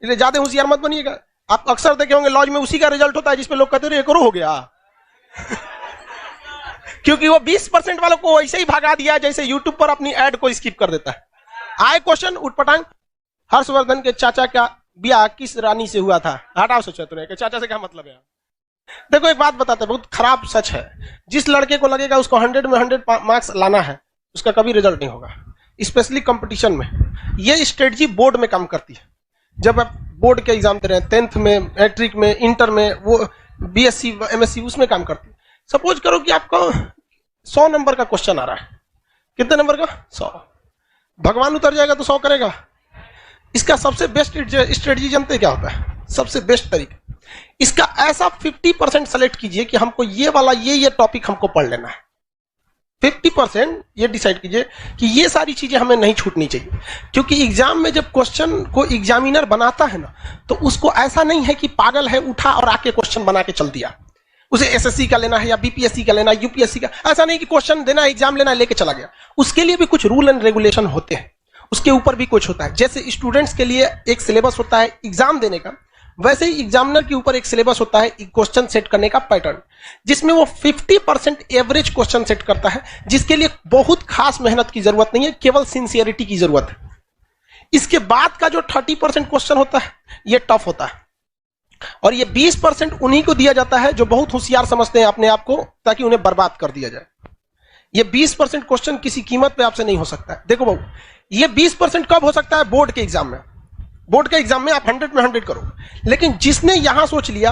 इसलिए ज्यादा होशियार मत बनिएगा। आप अक्सर देखे होंगे लॉज में उसी का रिजल्ट होता है जिसपे लोग कहते हैं करो हो गया क्योंकि वो 20% वालों को ऐसे ही भगा दिया जैसे यूट्यूब पर अपनी एड को स्किप कर देता है। आए क्वेश्चन उठपटांग, हर्षवर्धन के चाचा का ब्याह किस रानी से हुआ था? हटाओ सोचो के चाचा से क्या मतलब है। देखो एक बात बताते हैं, बहुत खराब सच है, जिस लड़के को लगेगा उसको 100 में 100 मार्क्स लाना है उसका कभी रिजल्ट नहीं होगा, स्पेशली कंपटीशन में। ये स्ट्रेटजी बोर्ड में काम करती है। जब आप बोर्ड के एग्जाम दे रहे हैं, 10th में, मैट्रिक में, इंटर में, वो बीएससी एमएससी उसमें काम करती है। सपोज करो कि आपको 100 नंबर का क्वेश्चन आ रहा है, कितने नंबर का? 100। भगवान उतर जाएगा तो 100 करेगा। इसका सबसे बेस्ट स्ट्रेटजी जानते क्या होता है? सबसे बेस्ट तरीका, इसका ऐसा 50% सेलेक्ट कीजिए कि हमको ये वाला ये टॉपिक हमको पढ़ लेना है। 50% ये डिसाइड कीजिए कि ये सारी चीजें हमें नहीं छूटनी चाहिए, क्योंकि एग्जाम में जब क्वेश्चन को एग्जामिनर बनाता है ना, तो उसको ऐसा नहीं है कि पागल है उठा और आके क्वेश्चन बना के चल दिया। उसे एसएससी का लेना है या बीपीएससी का लेना है, यूपीएससी का, ऐसा नहीं कि क्वेश्चन देना है, एग्जाम लेना है, लेके चला गया। उसके लिए भी कुछ रूल एंड रेगुलेशन होते हैं, उसके ऊपर भी कुछ होता है। जैसे स्टूडेंट्स के लिए एक सिलेबस होता है एग्जाम देने का, वैसे ही एग्जामिनर के ऊपर एक सिलेबस होता है क्वेश्चन सेट करने का पैटर्न, जिसमें वो 50% एवरेज क्वेश्चन सेट करता है, जिसके लिए बहुत खास मेहनत की जरूरत नहीं है, केवल सिंसियरिटी की जरूरत है। इसके बाद का जो 30% क्वेश्चन होता है ये टफ होता है, और ये 20% उन्हीं को दिया जाता है जो बहुत होशियार समझते हैं अपने आप को, ताकि उन्हें बर्बाद कर दिया जाए। ये 20% क्वेश्चन किसी कीमत पे आपसे नहीं हो सकता है। देखो बाबू, ये 20% कब हो सकता है? बोर्ड के एग्जाम में। बोर्ड के एग्जाम में आप 100 में 100 करो, लेकिन जिसने यहां सोच लिया,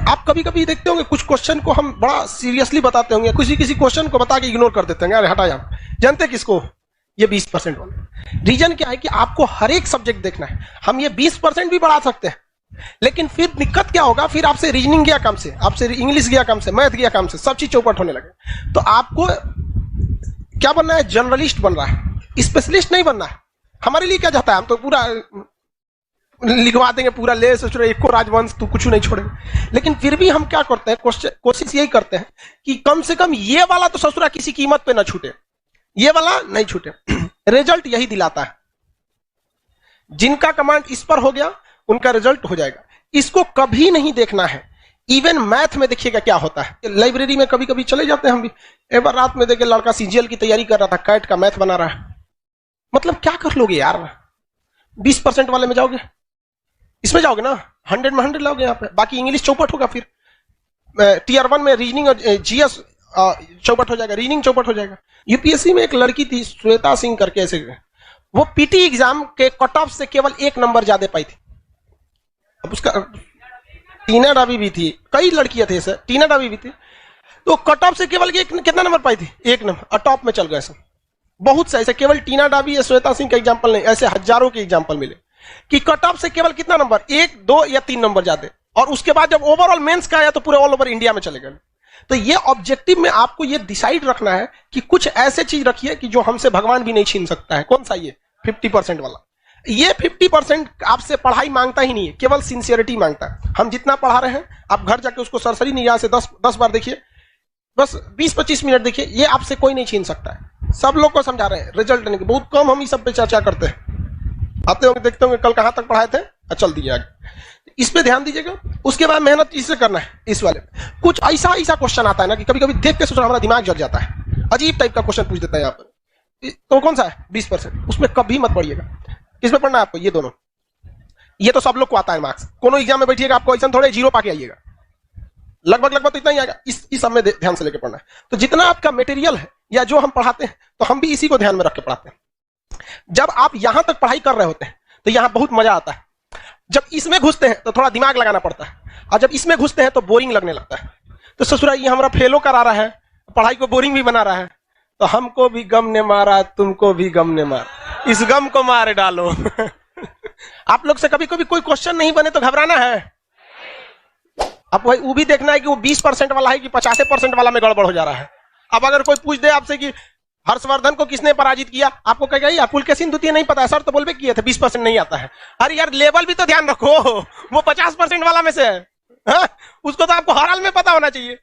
आप कभी कभी देखते होंगे कुछ क्वेश्चन को हम बड़ा सीरियसली बताते होंगे, किसी क्वेश्चन को बता के इग्नोर कर देते हैं, अरे हटा यार, जानते किसको? ये 20% वाले। रीजन क्या है कि आपको हर एक सब्जेक्ट देखना है। हम ये 20% भी बढ़ा सकते हैं, लेकिन फिर दिक्कत क्या होगा? फिर आपसे रीजनिंग गया काम से, आपसे इंग्लिश गया काम से, मैथ गया काम से, सब चीज चौपट होने लगे। तो आपको क्या बनना है? जर्नलिस्ट बन रहा है, स्पेशलिस्ट नहीं बनना है। हमारे लिए क्या चाहता है? हम तो पूरा लिखवा देंगे, पूरा ले सोच रहे एको राजवंश तू कुछ नहीं छोड़ेंगे। लेकिन फिर भी हम क्या करते हैं? कोशिश यही करते हैं कि कम से कम ये वाला तो ससुरा किसी कीमत पे ना छूटे, ये वाला नहीं छूटे। रिजल्ट यही दिलाता है। जिनका कमांड इस पर हो गया उनका रिजल्ट हो जाएगा। इसको कभी नहीं देखना है। इवन मैथ में देखिएगा क्या होता है। लाइब्रेरी में कभी कभी चले जाते हैं हम भी। एक बार रात में देखे लड़का सीजीएल की तैयारी कर रहा था, कैट का मैथ बना रहा है। मतलब क्या कर लोगे यार? 20% वाले में जाओगे, इसमें जाओगे ना, 100 में 100 लाओगे यहाँ पे, बाकी इंग्लिश चौपट होगा। फिर टीयर 1 में रीजनिंग और जीएस चौपट हो जाएगा, रीजनिंग चौपट हो जाएगा। यूपीएससी में एक लड़की थी श्वेता सिंह करके, ऐसे वो पीटी एग्जाम के कट ऑफ से केवल 1 नंबर ज्यादा पाई थी। अब उसका टीना डाबी भी थी, कई लड़कियां थे सर, टीना डाबी भी थी, तो कट ऑफ से केवल कितना नंबर पाई थी? 1 नंबर, और टॉप में चल गए सब। बहुत से ऐसे, केवल टीना डाबी या श्वेता सिंह का एग्जाम्पल नहीं, ऐसे हजारों के एग्जाम्पल मिले कि कट ऑफ से केवल कितना नंबर, 1, 2 या 3 नंबर ज्यादा, और उसके बाद जब ओवरऑल मेंस का आया तो पूरे ऑल ओवर इंडिया में चले गए। तो ये ऑब्जेक्टिव में आपको ये डिसाइड रखना है कि कुछ ऐसे चीज रखिए कि जो हमसे भगवान भी नहीं छीन सकता है। कौन सा? ये 50% वाला। ये 50% आपसे पढ़ाई मांगता ही नहीं है, केवल सिंसियरिटी मांगता है। हम जितना पढ़ा रहे हैं, आप घर जाके उसको सरसरी निगाह से 10 बार देखिए, बस 20-25 मिनट देखिए, ये आपसे कोई नहीं छीन सकता है। सब लोग को समझा रहे हैं, रिजल्ट नहीं, बहुत कम हम इस सब पे चर्चा करते हैं। आते होंगे, देखते होंगे कल कहां तक पढ़ाए थे, चल दिए आगे। इस पे ध्यान दीजिएगा। उसके बाद मेहनत इससे करना है। इस वाले कुछ ऐसा क्वेश्चन आता है ना कि कभी कभी देख के सोचना हमारा दिमाग जल जाता है, अजीब टाइप का क्वेश्चन पूछ देता है यहाँ पर। तो कौन सा है? 20%, उसमें कभी मत पढ़िएगा। किसमें पढ़ना है आपको? ये दोनों। ये तो सब लोग को आता है मार्क्स। कोनो एग्जाम में बैठिएगा आपको ऐसा थोड़े 0 पाके आइएगा, लगभग तो इतना ही आएगा। इस सब में ध्यान से लेकर पढ़ना है। तो जितना आपका मटेरियल है या जो हम पढ़ाते हैं, तो हम भी इसी को ध्यान में रख के पढ़ाते हैं। जब आप यहां तक पढ़ाई कर रहे होते हैं तो यहां बहुत मजा आता है। जब इसमें घुसते हैं तो थोड़ा दिमाग लगाना पड़ता है, और जब इसमें घुसते हैं तो बोरिंग लगने लगता है। तो ससुरा ये हमारा फेलो करा रहा है, पढ़ाई को बोरिंग भी बना रहा है। तो हमको भी गम ने मारा, तुमको भी गम ने मारा, इस गम को मार डालो। आप लोग से कभी कभी कोई क्वेश्चन नहीं बने तो घबराना है। अब वो भी देखना है कि वो 20% वाला है कि 50% वाला में गड़बड़ हो जा रहा है। अब अगर कोई पूछ दे आपसे कि हर्षवर्धन को किसने पराजित किया, आपको कहेगा यार पुलकेशिन द्वितीय नहीं पता है सर, तो बोलबे किए थे 20% नहीं आता है। अरे यार लेवल भी तो ध्यान रखो, वो 50% वाला में से है, उसको तो आपको हर हाल में पता होना चाहिए।